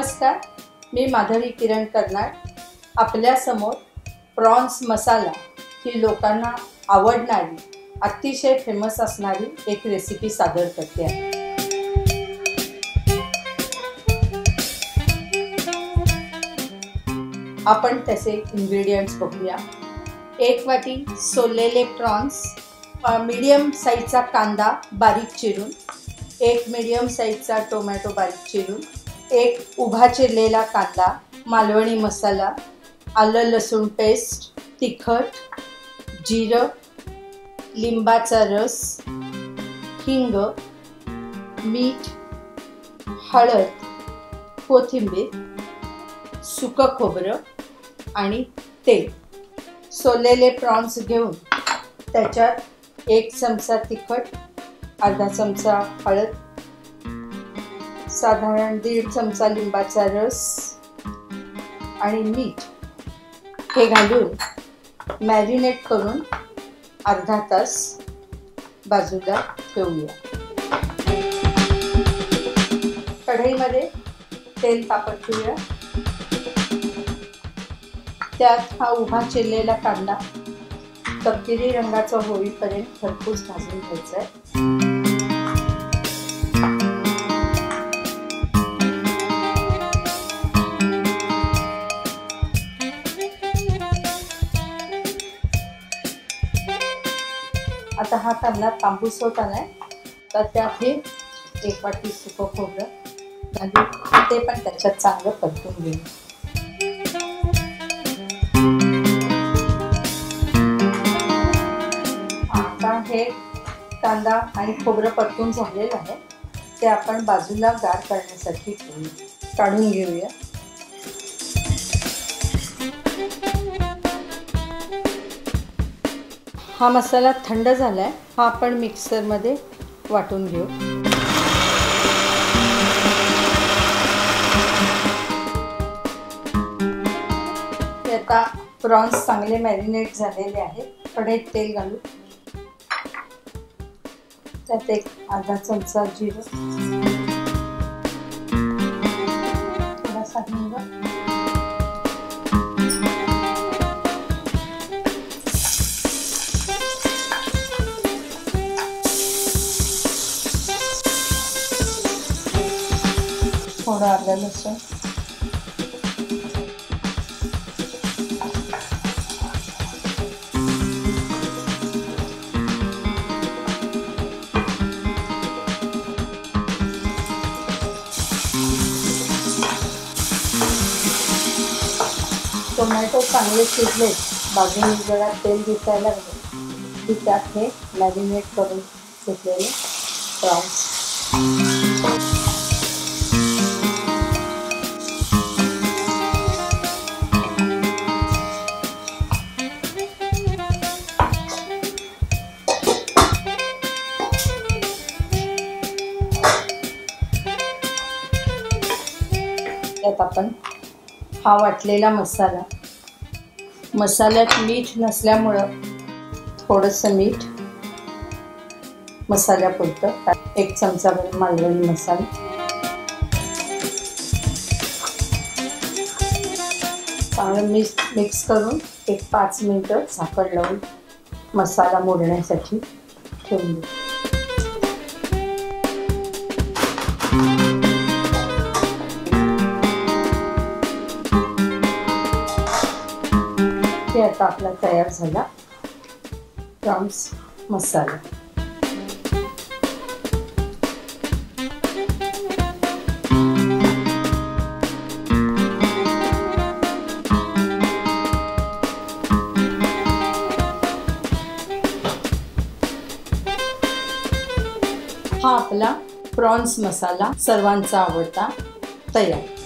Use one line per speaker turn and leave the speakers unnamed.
नमस्कार, मी माधवी किरण कर्नाड आपल्या समोर प्रॉन्स मसाला ही लोकांना आवडणारी अतिशय फेमस असणारी एक रेसिपी सादर करते आहे। आपण त्याचे इंग्रेडिएंट्स बघूया। 1 वाटी सोललेले प्रॉन्स, मीडियम साइजचा कांदा बारीक चिरून, 1 मीडियम साइजचा टोमॅटो बारीक चिरून, 1 उभा चिरलेला कांदा, मालवणी मसाला, आलं लसूण पेस्ट, तिखट, जिरं, लिंबाचा रस, हिंग, मीठ, हळद, कोथिंबीर, सुकं खोबरं आणि तेल। सोललेले प्रॉन्स घेऊन त्याच्यात 1 चमचा तिखट, अर्धा चमचा हळद, साधारण 1.5 चमचा लिंबाचा रस आणि मीठ हे घालून मॅरिनेट करून अर्धा तास बाजूला ठेवूया। कढईमध्ये तेल तापत ठेवूया। त्यात हा उभा चिरलेला कांदा तपकिरी रंगाचा होईपर्यंत खरपूस भाजून घ्यायचा आहे। आता हा कांदा तांबूस होत आलाय तर त्यात हे 1 वाटी सुकं खोबरं घालून ते पण त्याच्यात चांगलं परतून घेऊ। आता हे कांदा आणि खोबरं परतून झालेलं आहे ते आपण बाजूला गार करण्यासाठी काढून घेऊया। हा मसाला थंड झालाय, हा आपण मिक्सरमध्ये वाटून घेऊ। आता प्रॉन्स चांगले मॅरिनेट झालेले आहेत। कढईत तेल घालू, त्यात 1 अर्धा चमचा जिरं, थोडासा हिंग, थोडं आलं लसूण, टोमॅटो चांगले शिजले, बाजूने जरा तेल दिसायला लागले की त्यात हे मॅरिनेट करून घेतलेले प्रॉन्स त्यात आपण हा वाटलेला मसाला, मसाल्यात मीठ नसल्यामुळं थोडंसं मीठ मसाल्यापुरतं, 1 चमचाभर मालवणी मसाला, चांगलं मिक्स करून 5 मिनिटं झाकण लावून मसाला मुरण्यासाठी ठेवून देऊ। हे आता आपला तयार झाला प्रॉन्स मसाला। हा आपला प्रॉन्स मसाला सर्वांचा आवडता तयार।